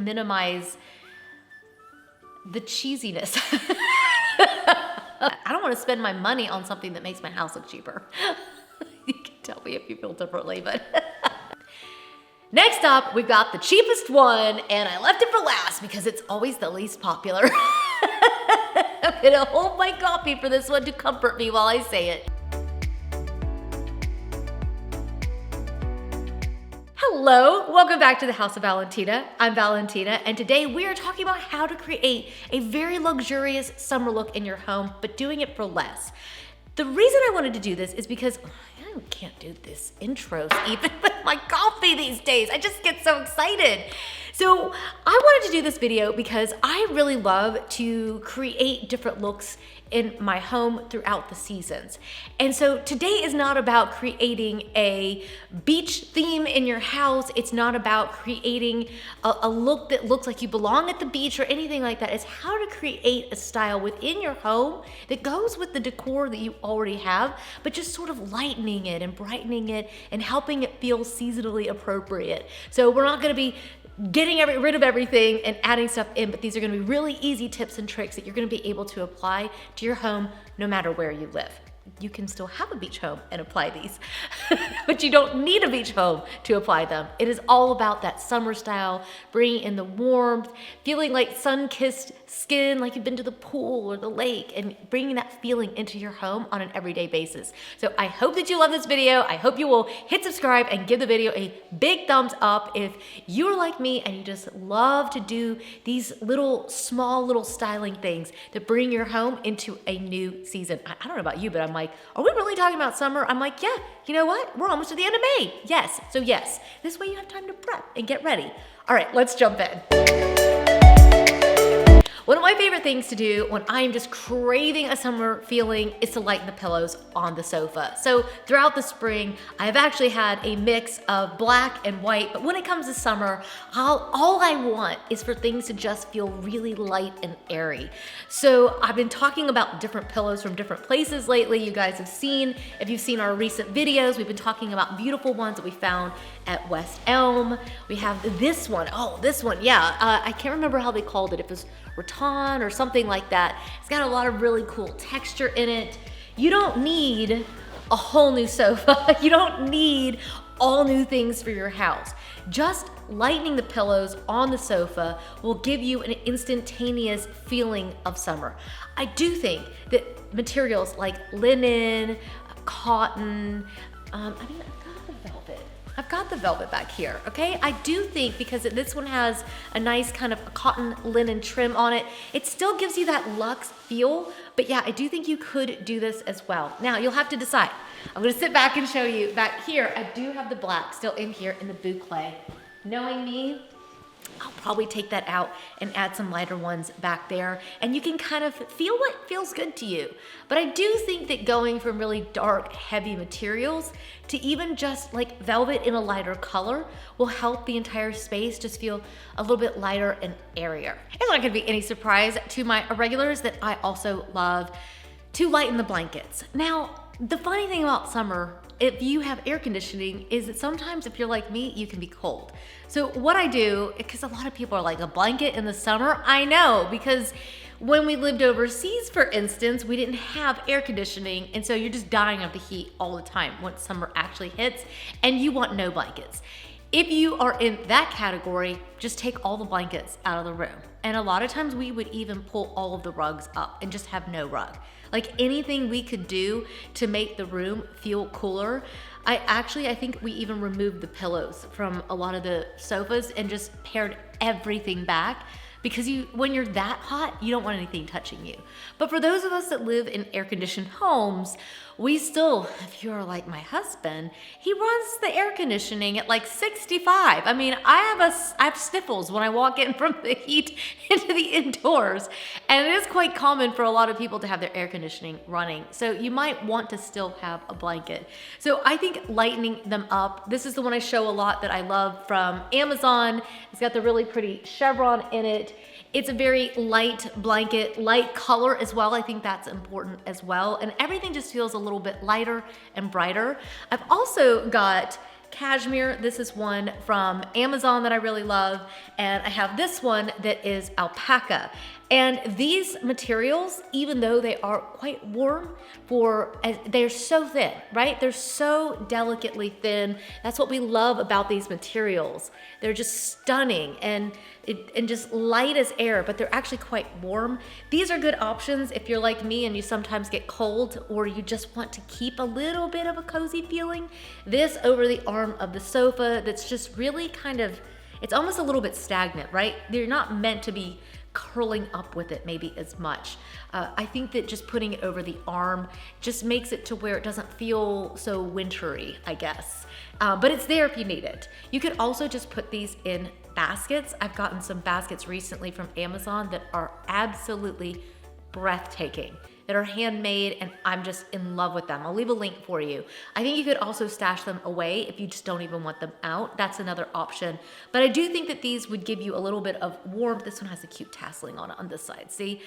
minimize the cheesiness. I don't want to spend my money on something that makes my house look cheaper. You can tell me if you feel differently, but. Next up, we've got the cheapest one, and I left it for last because it's always the least popular. I'm gonna hold my coffee for this one to comfort me while I say it. Hello, welcome back to the House of Valentina. I'm Valentina, and today we are talking about how to create a very luxurious summer look in your home, but doing it for less. The reason I wanted to do this is because I can't do this intros even with my coffee these days. I just get so excited. So I wanted to do this video because I really love to create different looks in my home throughout the seasons. And so today is not about creating a beach theme in your house. It's not about creating a look that looks like you belong at the beach or anything like that. It's how to create a style within your home that goes with the decor that you already have, but just sort of lightening it and brightening it and helping it feel seasonally appropriate. So we're not gonna be getting rid of everything and adding stuff in, but these are gonna be really easy tips and tricks that you're gonna be able to apply to your home no matter where you live. You can still have a beach home and apply these, but you don't need a beach home to apply them. It is all about that summer style, bringing in the warmth, feeling like sun-kissed skin, like you've been to the pool or the lake, and bringing that feeling into your home on an everyday basis. So I hope that you love this video. I hope you will hit subscribe and give the video a big thumbs up if you're like me and you just love to do these small little styling things that bring your home into a new season. I don't know about you, but I'm like, are we really talking about summer? I'm like, yeah, you know what? We're almost at the end of May. Yes, so yes. This way you have time to prep and get ready. All right, let's jump in. One of my favorite things to do when I'm just craving a summer feeling is to lighten the pillows on the sofa. So throughout the spring, I've actually had a mix of black and white, but when it comes to summer, all I want is for things to just feel really light and airy. So I've been talking about different pillows from different places lately. You guys have seen, if you've seen our recent videos, we've been talking about beautiful ones that we found at West Elm. We have this one. Oh, this one, yeah. I can't remember how they called it. It was Rattan or something like that. It's got a lot of really cool texture in it. You don't need a whole new sofa. You don't need all new things for your house. Just lightening the pillows on the sofa will give you an instantaneous feeling of summer. I do think that materials like linen, cotton, I've got the velvet back here, okay? I do think because this one has a nice kind of cotton linen trim on it, it still gives you that luxe feel, but yeah, I do think you could do this as well. Now, you'll have to decide. I'm gonna sit back and show you. Back here, I do have the black still in here in the boucle. Knowing me, I'll probably take that out and add some lighter ones back there, and you can kind of feel what feels good to you. But I do think that going from really dark, heavy materials to even just like velvet in a lighter color will help the entire space just feel a little bit lighter and airier. It's not gonna be any surprise to my irregulars that I also love to lighten the blankets. Now, the funny thing about summer, if you have air conditioning, is that sometimes if you're like me, you can be cold. So what I do, because a lot of people are like, a blanket in the summer? I know, because when we lived overseas, for instance, we didn't have air conditioning, and so you're just dying of the heat all the time once summer actually hits, and you want no blankets. If you are in that category, just take all the blankets out of the room. And a lot of times we would even pull all of the rugs up and just have no rug. Like anything we could do to make the room feel cooler. I think we even removed the pillows from a lot of the sofas and just pared everything back, because when you're that hot, you don't want anything touching you. But for those of us that live in air-conditioned homes, we still, if you're like my husband, he runs the air conditioning at like 65. I mean, I have sniffles when I walk in from the heat into the indoors, and it is quite common for a lot of people to have their air conditioning running. So you might want to still have a blanket. So I think lightening them up, this is the one I show a lot that I love from Amazon. It's got the really pretty chevron in it. It's a very light blanket, light color as well. I think that's important as well. And everything just feels a little bit lighter and brighter. I've also got cashmere. This is one from Amazon that I really love. And I have this one that is alpaca. And these materials, even though they are quite warm, they're so thin, right? They're so delicately thin. That's what we love about these materials. They're just stunning and just light as air, but they're actually quite warm. These are good options if you're like me and you sometimes get cold or you just want to keep a little bit of a cozy feeling. This over the arm of the sofa that's just really kind of, it's almost a little bit stagnant, right? They're not meant to be curling up with it maybe as much. I think that just putting it over the arm just makes it to where it doesn't feel so wintry, I guess. But it's there if you need it. You could also just put these in baskets. I've gotten some baskets recently from Amazon that are absolutely breathtaking, that are handmade, and I'm just in love with them. I'll leave a link for you. I think you could also stash them away if you just don't even want them out. That's another option. But I do think that these would give you a little bit of warmth. This one has a cute tasseling on this side. See?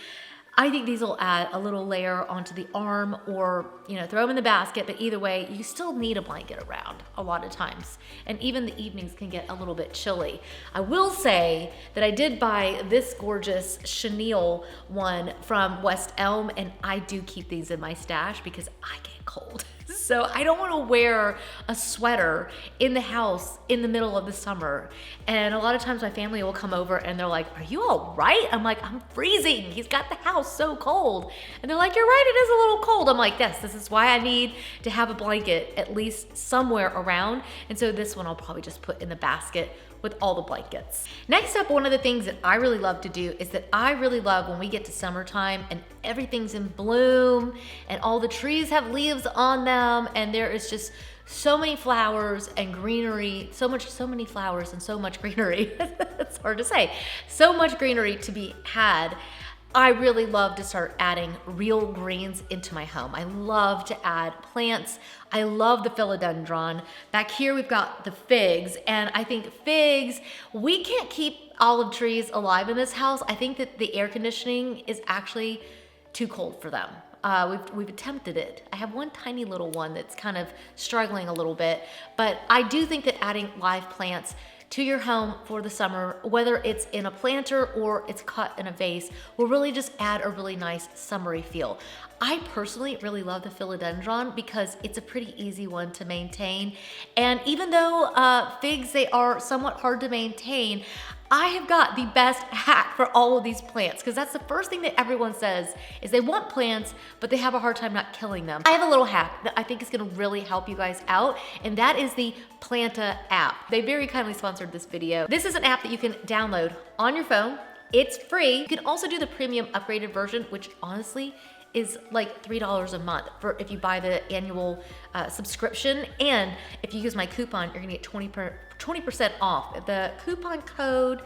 I think these will add a little layer onto the arm, or, you know, throw them in the basket, but either way, you still need a blanket around a lot of times. And even the evenings can get a little bit chilly. I will say that I did buy this gorgeous chenille one from West Elm, and I do keep these in my stash because I get cold. So I don't want to wear a sweater in the house in the middle of the summer. And a lot of times my family will come over and they're like, "Are you all right?" I'm like, "I'm freezing. He's got the house so cold." And they're like, "You're right, it is a little cold." I'm like, "Yes, this is why I need to have a blanket at least somewhere around." And so this one I'll probably just put in the basket with all the blankets. Next up, one of the things that I really love to do is that I really love when we get to summertime and everything's in bloom and all the trees have leaves on them and there is just so many flowers and greenery, so many flowers and so much greenery. It's hard to say. So much greenery to be had. I really love to start adding real greens into my home. I love to add plants. I love the philodendron. Back here we've got the figs, and I think figs, we can't keep olive trees alive in this house. I think that the air conditioning is actually too cold for them. We've attempted it. I have one tiny little one that's kind of struggling a little bit, but I do think that adding live plants to your home for the summer, whether it's in a planter or it's cut in a vase, will really just add a really nice summery feel. I personally really love the philodendron because it's a pretty easy one to maintain. And even though figs, they are somewhat hard to maintain, I have got the best hack for all of these plants, because that's the first thing that everyone says is they want plants, but they have a hard time not killing them. I have a little hack that I think is gonna really help you guys out, and that is the Planta app. They very kindly sponsored this video. This is an app that you can download on your phone. It's free. You can also do the premium upgraded version, which honestly is like $3 a month for if you buy the annual subscription. And if you use my coupon, you're gonna get 20% off. The coupon code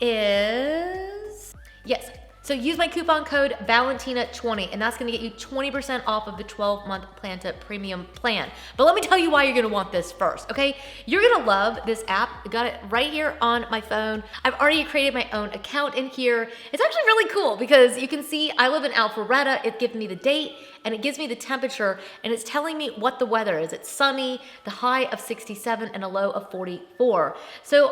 is, yes. So use my coupon code Valentina20, and that's gonna get you 20% off of the 12-month Planta premium plan. But let me tell you why you're gonna want this first, okay? You're gonna love this app. I got it right here on my phone. I've already created my own account in here. It's actually really cool because you can see I live in Alpharetta. It gives me the date and it gives me the temperature, and it's telling me what the weather is. It's sunny, the high of 67 and a low of 44. So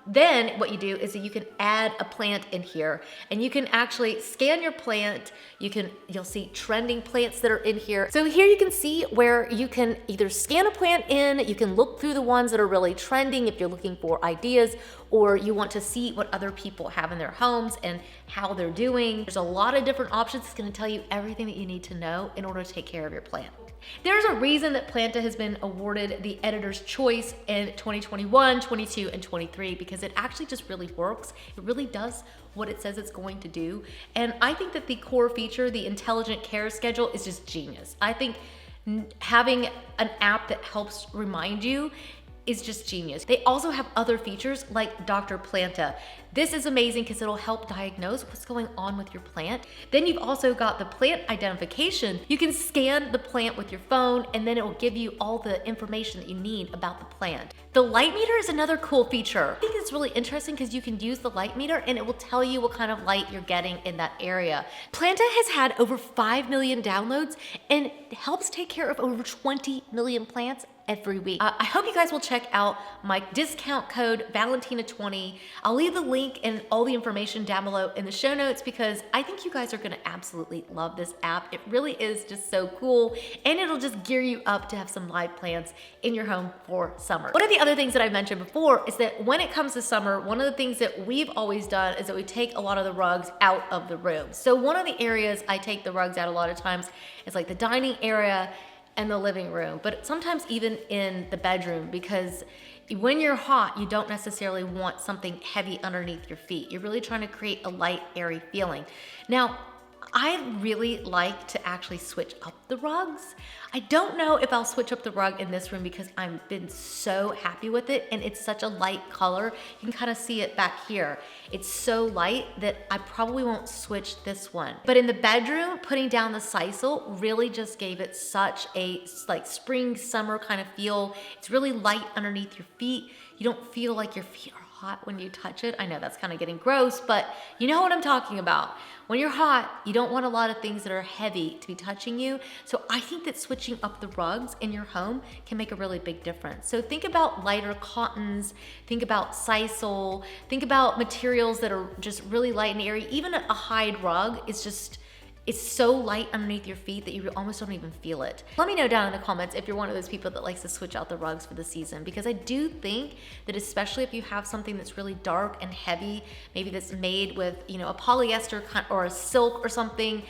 then what you do is that you can add a plant in here, and you can actually scan your plant. You'll see trending plants that are in here. So here you can see where you can either scan a plant in, you can look through the ones that are really trending if you're looking for ideas, or you want to see what other people have in their homes and how they're doing. There's a lot of different options. It's gonna tell you everything that you need to know in order to take care of your plant. There's a reason that Planta has been awarded the Editor's Choice in 2021, 22, and 23, because it actually just really works. It really does what it says it's going to do. And I think that the core feature, the intelligent care schedule, is just genius. I think having an app that helps remind you is just genius. They also have other features like Dr. Planta. This is amazing because it'll help diagnose what's going on with your plant. Then you've also got the plant identification. You can scan the plant with your phone, and then it will give you all the information that you need about the plant. The light meter is another cool feature. I think it's really interesting because you can use the light meter and it will tell you what kind of light you're getting in that area. Planta has had over 5 million downloads and helps take care of over 20 million plants every week. I hope you guys will check out my discount code Valentina20. I'll leave the link and all the information down below in the show notes because I think you guys are gonna absolutely love this app. It really is just so cool, and it'll just gear you up to have some live plants in your home for summer. One of the other things that I mentioned before is that when it comes to summer, one of the things that we've always done is that we take a lot of the rugs out of the room. So one of the areas I take the rugs out a lot of times is like the dining area and the living room, but sometimes even in the bedroom, because when you're hot, you don't necessarily want something heavy underneath your feet. You're really trying to create a light, airy feeling. Now, I really like to actually switch up the rugs. I don't know if I'll switch up the rug in this room because I've been so happy with it, and it's such a light color. You can kind of see it back here. It's so light that I probably won't switch this one. But in the bedroom, putting down the sisal really just gave it such a like spring, summer kind of feel. It's really light underneath your feet. You don't feel like your feet are hot when you touch it. I know that's kind of getting gross, but you know what I'm talking about. When you're hot, you don't want a lot of things that are heavy to be touching you. So I think that switching up the rugs in your home can make a really big difference. So think about lighter cottons, think about sisal, think about materials that are just really light and airy. Even a hide rug is just, it's so light underneath your feet that you almost don't even feel it. Let me know down in the comments if you're one of those people that likes to switch out the rugs for the season, because I do think that especially if you have something that's really dark and heavy, maybe that's made with, you know, a polyester or a silk or something,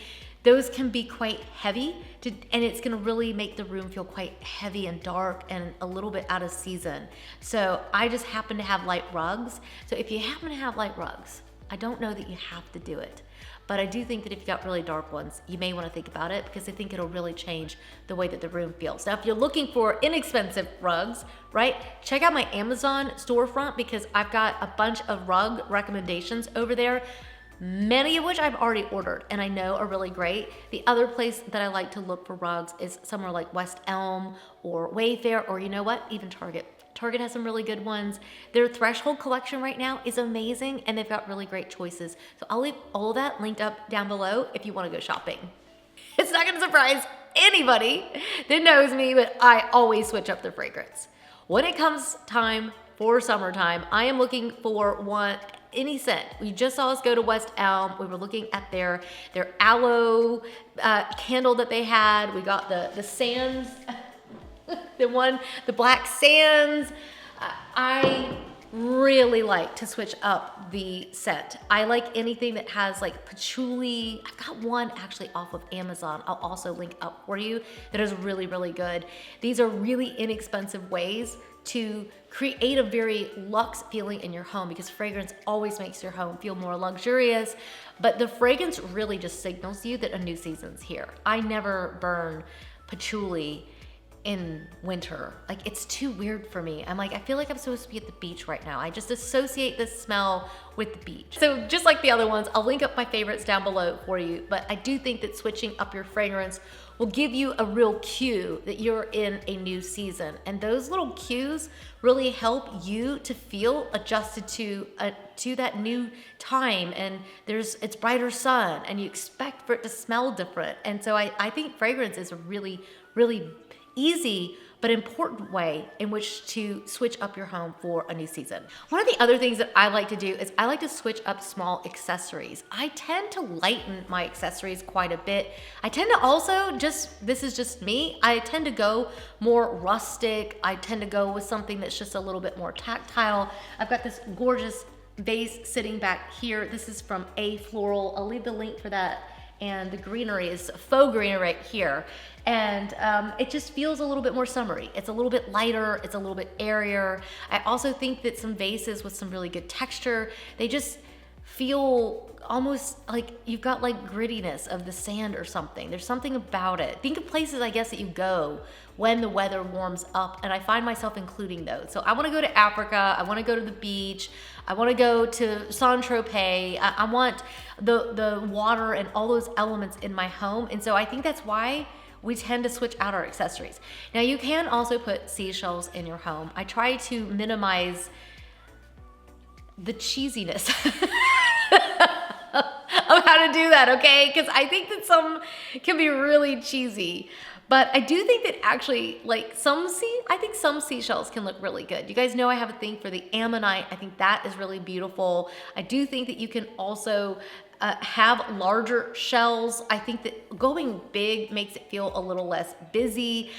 those can be quite heavy and it's gonna really make the room feel quite heavy and dark and a little bit out of season. So I just happen to have light rugs. So if you happen to have light rugs, I don't know that you have to do it. But I do think that if you've got really dark ones, you may want to think about it because I think it'll really change the way that the room feels. Now, if you're looking for inexpensive rugs, right, check out my Amazon storefront because I've got a bunch of rug recommendations over there, many of which I've already ordered and I know are really great. The other place that I like to look for rugs is somewhere like West Elm or Wayfair, or you know what, even Target. Target has some really good ones. Their Threshold collection right now is amazing and they've got really great choices. So I'll leave all that linked up down below if you want to go shopping. It's not gonna surprise anybody that knows me, but I always switch up the fragrance. When it comes time for summertime, I am looking for any scent. You just saw us go to West Elm. We were looking at their aloe candle that they had. We got the sands, the black sands. I really like to switch up the scent. I like anything that has like patchouli. I've got one actually off of Amazon. I'll also link up for you that is really, really good. These are really inexpensive ways to create a very luxe feeling in your home because fragrance always makes your home feel more luxurious, but the fragrance really just signals you that a new season's here. I never burn patchouli in winter. Like, it's too weird for me. I'm like, I feel like I'm supposed to be at the beach right now. I just associate this smell with the beach. So just like the other ones, I'll link up my favorites down below for you, but I do think that switching up your fragrance will give you a real cue that you're in a new season. And those little cues really help you to feel adjusted to that new time. And it's brighter sun and you expect for it to smell different. And so I think fragrance is a really, really easy but important way in which to switch up your home for a new season. One of the other things that I like to do is I like to switch up small accessories. I tend to lighten my accessories quite a bit. I tend to also this is just me, I tend to go more rustic. I tend to go with something that's just a little bit more tactile. I've got this gorgeous vase sitting back here. This is from A Floral. I'll leave the link for that. And the greenery is faux greenery right here. And it just feels a little bit more summery. It's a little bit lighter, it's a little bit airier. I also think that some vases with some really good texture, they just feel almost like you've got like grittiness of the sand or something. There's something about it. Think of places, I guess, that you go when the weather warms up, and I find myself including those. So I wanna go to Africa, I wanna go to the beach, I wanna go to Saint-Tropez, I want the water and all those elements in my home. And so I think that's why we tend to switch out our accessories. Now you can also put seashells in your home. I try to minimize the cheesiness of how to do that, okay? Because I think that some can be really cheesy. But I do think that actually, like I think some seashells can look really good. You guys know I have a thing for the ammonite. I think that is really beautiful. I do think that you can also have larger shells. I think that going big makes it feel a little less busy.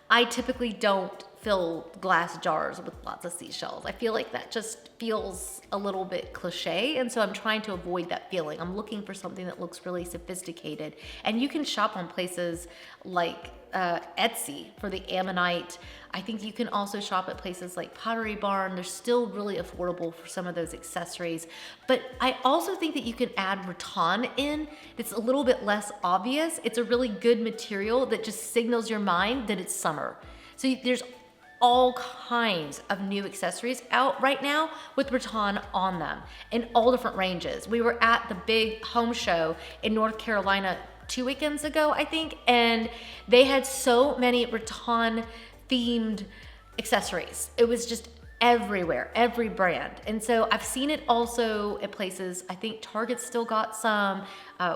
I typically don't fill glass jars with lots of seashells. I feel like that just feels a little bit cliche, and so I'm trying to avoid that feeling. I'm looking for something that looks really sophisticated, and you can shop on places like Etsy for the ammonite. I think you can also shop at places like Pottery Barn. They're still really affordable for some of those accessories. But I also think that you can add rattan in. It's a little bit less obvious. It's a really good material that just signals your mind that it's summer. So there's all kinds of new accessories out right now with rattan on them in all different ranges. We were at the big home show in North Carolina 2 weekends ago, I think, and they had so many rattan themed accessories. It was just everywhere, every brand. And so I've seen it also at places, I think Target still got some,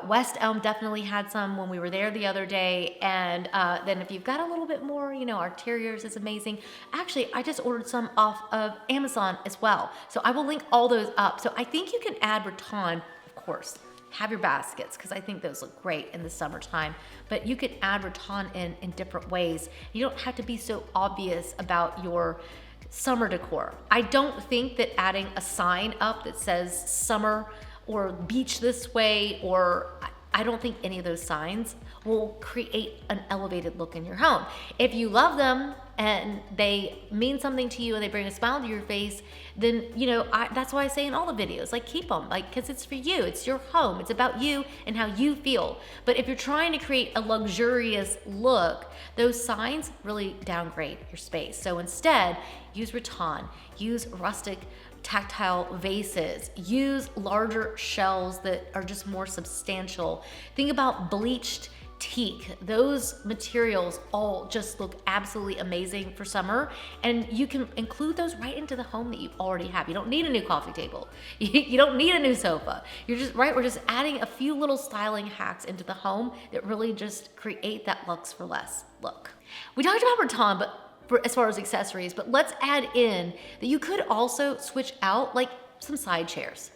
West Elm definitely had some when we were there the other day. And then if you've got a little bit more, you know, our Terriers is amazing. Actually, I just ordered some off of Amazon as well. So I will link all those up. So I think you can add rattan, of course. Have your baskets, because I think those look great in the summertime, but you could add rattan in different ways. You don't have to be so obvious about your summer decor. I don't think that adding a sign up that says summer or beach this way, or I don't think any of those signs will create an elevated look in your home. If you love them and they mean something to you and they bring a smile to your face, then, you know, that's why I say in all the videos, like, keep them, like, because it's for you, it's your home, it's about you and how you feel. But if you're trying to create a luxurious look, those signs really downgrade your space. So instead, use rattan, use rustic tactile vases, use larger shells that are just more substantial. Think about bleached teak. Those materials all just look absolutely amazing for summer, and you can include those right into the home that you already have. You don't need a new coffee table. You don't need a new sofa. We're just adding a few little styling hacks into the home that really just create that luxe for less look. We talked about rattan, but as far as accessories, but let's add in that you could also switch out like some side chairs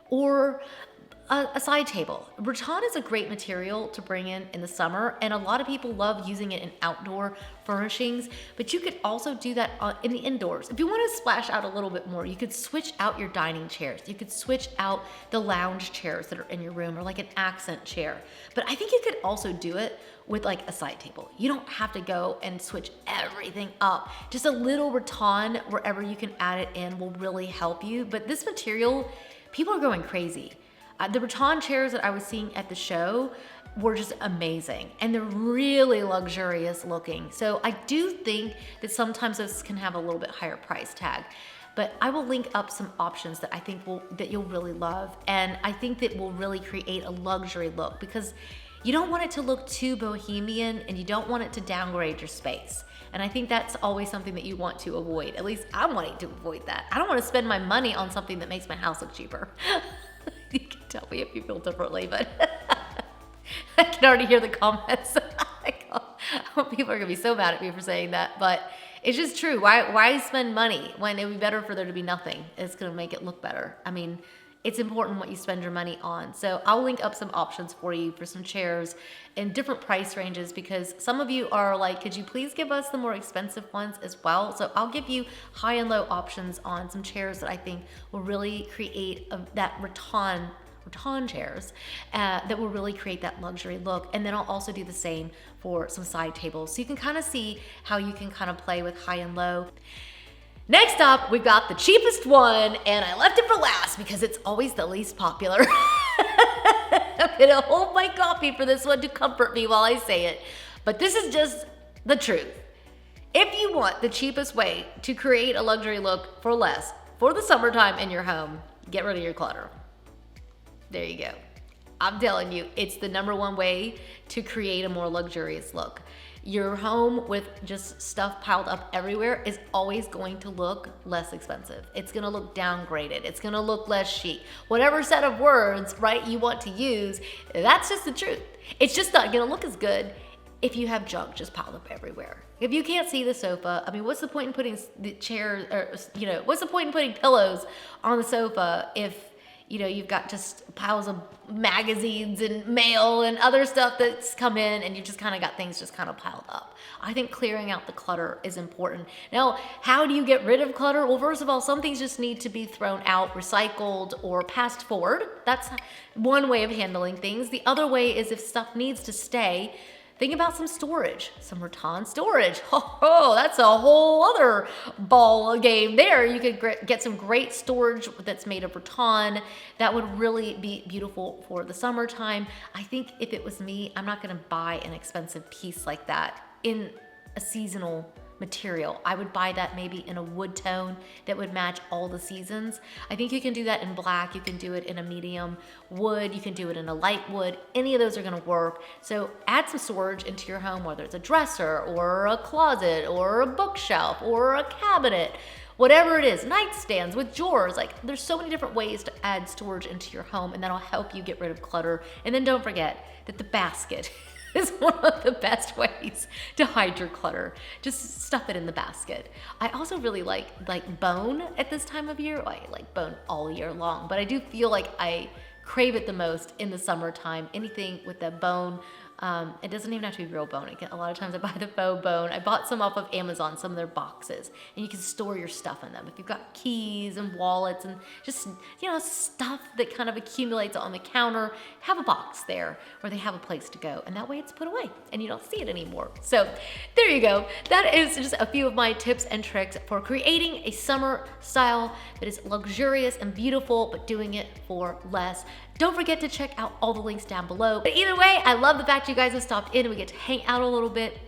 or a side table. Rattan is a great material to bring in the summer, and a lot of people love using it in outdoor furnishings, but you could also do that in the indoors. If you want to splash out a little bit more, you could switch out your dining chairs. You could switch out the lounge chairs that are in your room, or like an accent chair. But I think you could also do it with like a side table. You don't have to go and switch everything up. Just a little rattan wherever you can add it in will really help you. But this material, people are going crazy. The rattan chairs that I was seeing at the show were just amazing, and they're really luxurious looking. So I do think that sometimes this can have a little bit higher price tag, but I will link up some options that I think that you'll really love, and I think that will really create a luxury look, because you don't want it to look too bohemian and you don't want it to downgrade your space. And I think that's always something that you want to avoid. At least I'm wanting to avoid that. I don't want to spend my money on something that makes my house look cheaper. You can tell me if you feel differently, but I can already hear the comments. People are gonna be so mad at me for saying that, but it's just true. Why spend money when it would be better for there to be nothing? It's gonna make it look better. I mean, it's important what you spend your money on. So I'll link up some options for you for some chairs in different price ranges, because some of you are like, could you please give us the more expensive ones as well? So I'll give you high and low options on some chairs that I think will really create that rattan chairs that will really create that luxury look. And then I'll also do the same for some side tables. So you can kind of see how you can kind of play with high and low. Next up, we've got the cheapest one, and I left it for last because it's always the least popular. I'm gonna hold my coffee for this one to comfort me while I say it, but this is just the truth. If you want the cheapest way to create a luxury look for less for the summertime in your home, get rid of your clutter. There you go. I'm telling you, it's the #1 way to create a more luxurious look. Your home with just stuff piled up everywhere is always going to look less expensive. It's gonna look downgraded. It's gonna look less chic. Whatever set of words, right, you want to use, that's just the truth. It's just not gonna look as good if you have junk just piled up everywhere. If you can't see the sofa, I mean, what's the point in putting the chairs, or, what's the point in putting pillows on the sofa if, you've got just piles of magazines and mail and other stuff that's come in and you just kind of got things just kind of piled up. I think clearing out the clutter is important. Now, how do you get rid of clutter? Well, first of all, some things just need to be thrown out, recycled, or passed forward. That's one way of handling things. The other way is if stuff needs to stay, think about some storage, some rattan storage. Oh, that's a whole other ball game there. You could get some great storage that's made of rattan. That would really be beautiful for the summertime. I think if it was me, I'm not gonna buy an expensive piece like that in a seasonal material. I would buy that maybe in a wood tone that would match all the seasons. I think you can do that in black, you can do it in a medium wood, you can do it in a light wood. Any of those are gonna work. So add some storage into your home, whether it's a dresser or a closet or a bookshelf or a cabinet, whatever it is, nightstands with drawers. Like, there's so many different ways to add storage into your home, and that'll help you get rid of clutter. And then don't forget that the basket is one of the best ways to hide your clutter. Just stuff it in the basket. I also really like bone at this time of year. I like bone all year long, but I do feel like I crave it the most in the summertime. Anything with that bone. It doesn't even have to be real bone. A lot of times I buy the faux bone. I bought some off of Amazon, some of their boxes, and you can store your stuff in them. If you've got keys and wallets and just, stuff that kind of accumulates on the counter, have a box there where they have a place to go, and that way it's put away and you don't see it anymore. So there you go. That is just a few of my tips and tricks for creating a summer style that is luxurious and beautiful, but doing it for less. Don't forget to check out all the links down below. But either way, I love the fact you guys have stopped in and we get to hang out a little bit.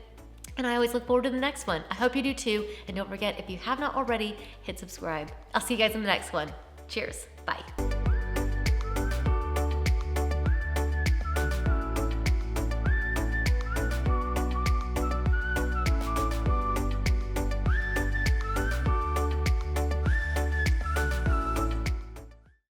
And I always look forward to the next one. I hope you do too. And don't forget, if you have not already, hit subscribe. I'll see you guys in the next one. Cheers. Bye.